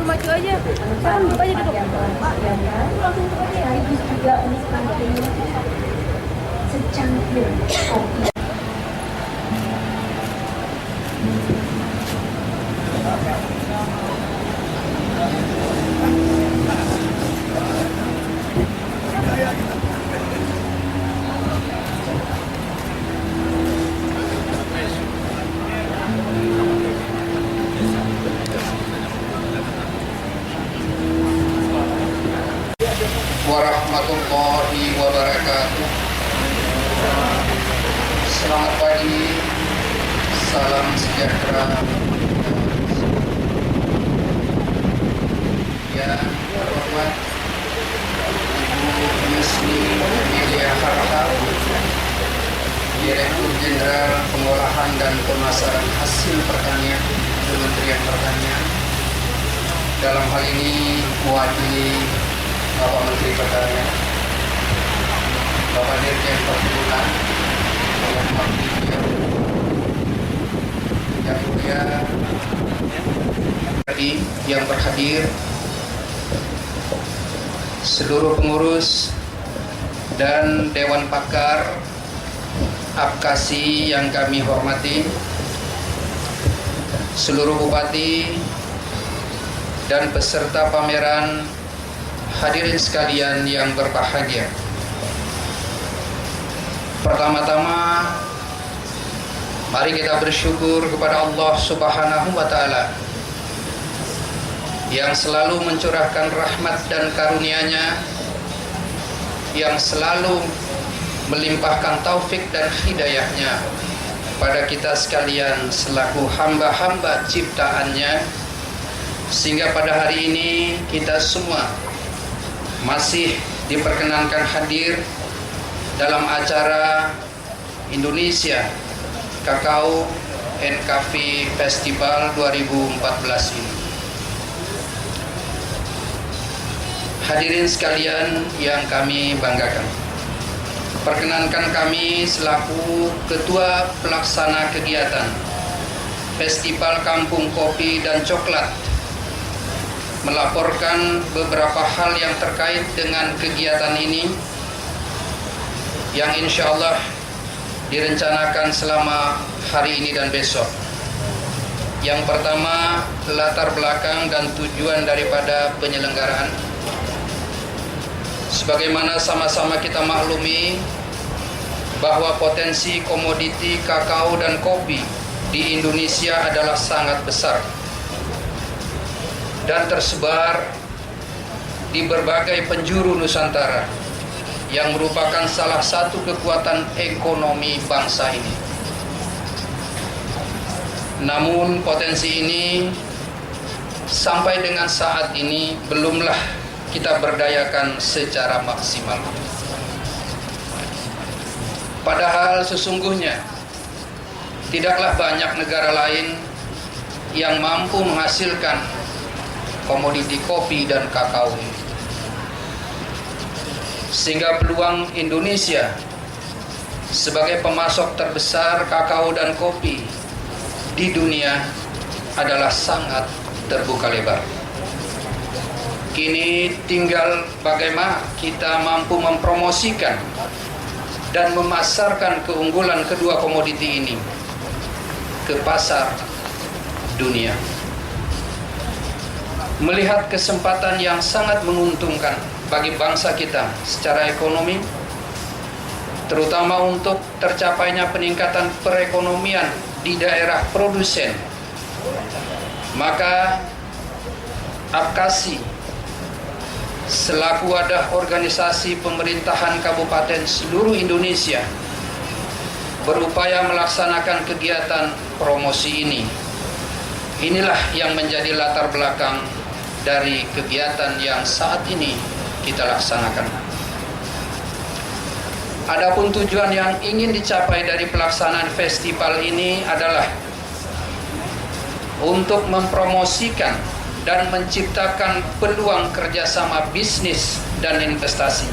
Maju aja, kan buka aja duduk. Langsung buka aja. Sekaligus juga menikmati secangkir kopi. Warahmatullahi wabarakatuh. Selamat pagi, salam sejahtera. Yang terhormat Ibu Yusni Emilia Harhab, Direktur Jenderal Pengolahan dan Pemasaran Hasil Pertanian Kementerian Pertanian. Dalam hal ini mewakili Bapak Menteri Pertanian, Bapak Dirjen Perkebunan, Bapak Dirjen yang mulia yang berhadir, seluruh pengurus dan Dewan Pakar Apkasi yang kami hormati, seluruh bupati dan peserta pameran, hadirin sekalian yang berbahagia. Pertama-tama, mari kita bersyukur kepada Allah Subhanahu wa Ta'ala yang selalu mencurahkan rahmat dan karunia-Nya, yang selalu melimpahkan taufik dan hidayah-Nya pada kita sekalian selaku hamba-hamba ciptaan-Nya, sehingga pada hari ini kita semua masih diperkenankan hadir dalam acara Indonesia Kakao and Coffee Festival 2014 ini. Hadirin sekalian yang kami banggakan, perkenankan kami selaku Ketua Pelaksana Kegiatan Festival Kampung Kopi dan Coklat melaporkan beberapa hal yang terkait dengan kegiatan ini yang insya Allah direncanakan selama hari ini dan besok. Yang pertama, latar belakang dan tujuan daripada penyelenggaraan. Sebagaimana sama-sama kita maklumi bahwa potensi komoditi kakao dan kopi di Indonesia adalah sangat besar dan tersebar di berbagai penjuru Nusantara yang merupakan salah satu kekuatan ekonomi bangsa ini. Namun potensi ini sampai dengan saat ini belumlah kita berdayakan secara maksimal. Padahal sesungguhnya tidaklah banyak negara lain yang mampu menghasilkan komoditi kopi dan kakao ini. Sehingga peluang Indonesia sebagai pemasok terbesar kakao dan kopi di dunia adalah sangat terbuka lebar. Kini tinggal bagaimana kita mampu mempromosikan dan memasarkan keunggulan kedua komoditi ini ke pasar dunia. Melihat kesempatan yang sangat menguntungkan bagi bangsa kita secara ekonomi, terutama untuk tercapainya peningkatan perekonomian di daerah produsen, maka Apkasi selaku wadah organisasi pemerintahan kabupaten seluruh Indonesia berupaya melaksanakan kegiatan promosi ini. Inilah yang menjadi latar belakang dari kegiatan yang saat ini kita laksanakan. Adapun tujuan yang ingin dicapai dari pelaksanaan festival ini adalah untuk mempromosikan dan menciptakan peluang kerjasama bisnis dan investasi,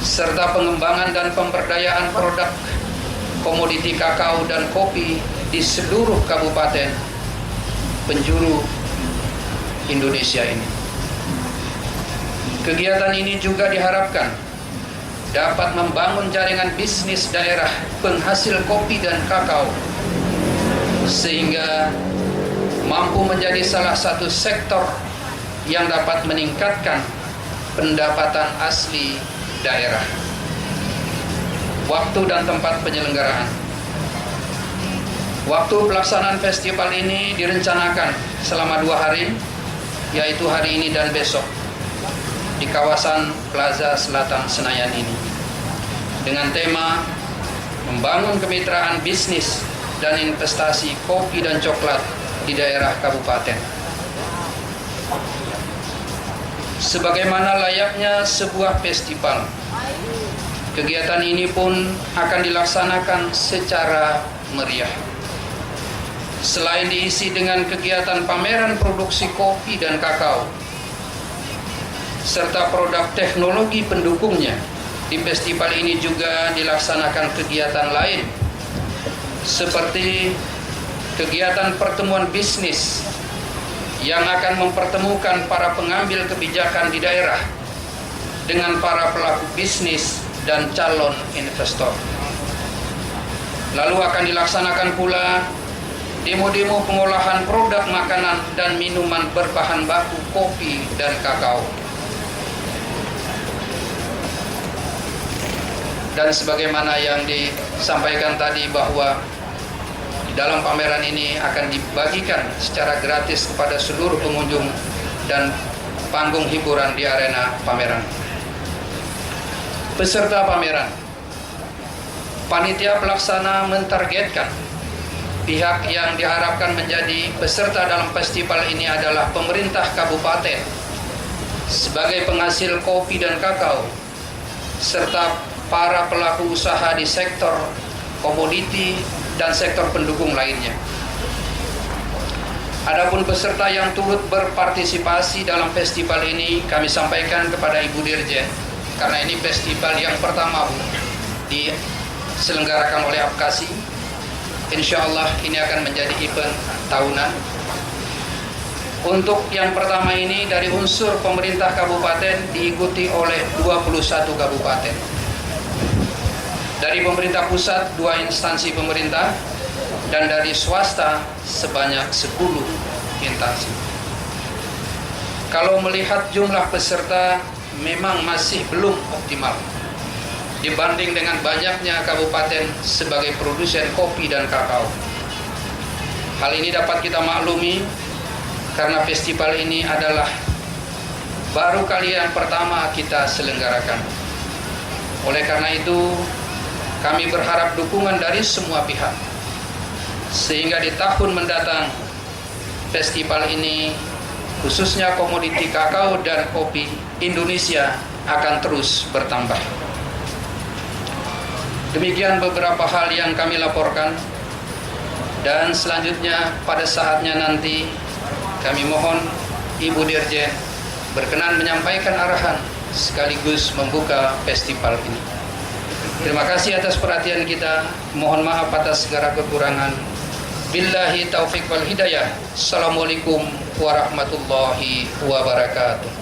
serta pengembangan dan pemberdayaan produk komoditi kakao dan kopi di seluruh kabupaten penjuru Indonesia ini. Kegiatan ini juga diharapkan dapat membangun jaringan bisnis daerah penghasil kopi dan kakao, sehingga mampu menjadi salah satu sektor yang dapat meningkatkan pendapatan asli daerah. Waktu dan tempat penyelenggaraan. Waktu pelaksanaan festival ini direncanakan selama 2 hari, yaitu hari ini dan besok, di kawasan Plaza Selatan Senayan ini, dengan tema membangun kemitraan bisnis dan investasi kopi dan coklat di daerah kabupaten. Sebagaimana layaknya sebuah festival, kegiatan ini pun akan dilaksanakan secara meriah. Selain diisi dengan kegiatan pameran produksi kopi dan kakao, serta produk teknologi pendukungnya, di festival ini juga dilaksanakan kegiatan lain, seperti kegiatan pertemuan bisnis yang akan mempertemukan para pengambil kebijakan di daerah dengan para pelaku bisnis dan calon investor. Lalu akan dilaksanakan pula demo-demo pengolahan produk makanan dan minuman berbahan baku kopi dan kakao. Dan sebagaimana yang disampaikan tadi, bahwa di dalam pameran ini akan dibagikan secara gratis kepada seluruh pengunjung dan panggung hiburan di arena pameran. Peserta pameran, panitia pelaksana mentargetkan pihak yang diharapkan menjadi peserta dalam festival ini adalah pemerintah kabupaten sebagai penghasil kopi dan kakao, serta para pelaku usaha di sektor komoditi dan sektor pendukung lainnya. Adapun peserta yang turut berpartisipasi dalam festival ini kami sampaikan kepada Ibu Dirjen, karena ini festival yang pertama diselenggarakan oleh Apkasi. Insya Allah ini akan menjadi event tahunan. Untuk yang pertama ini dari unsur pemerintah kabupaten diikuti oleh 21 kabupaten. Dari pemerintah pusat 2 instansi pemerintah, dan dari swasta sebanyak 10 instansi. Kalau melihat jumlah peserta memang masih belum optimal dibanding dengan banyaknya kabupaten sebagai produsen kopi dan kakao. Hal ini dapat kita maklumi karena festival ini adalah baru kali yang pertama kita selenggarakan. Oleh karena itu, kami berharap dukungan dari semua pihak, sehingga di tahun mendatang festival ini, khususnya komoditi kakao dan kopi Indonesia, akan terus bertambah. Demikian beberapa hal yang kami laporkan, dan selanjutnya pada saatnya nanti kami mohon Ibu Dirjen berkenan menyampaikan arahan sekaligus membuka festival ini. Terima kasih atas perhatian kita. Mohon maaf atas segala kekurangan. Billahi taufiq wal hidayah. Assalamualaikum warahmatullahi wabarakatuh.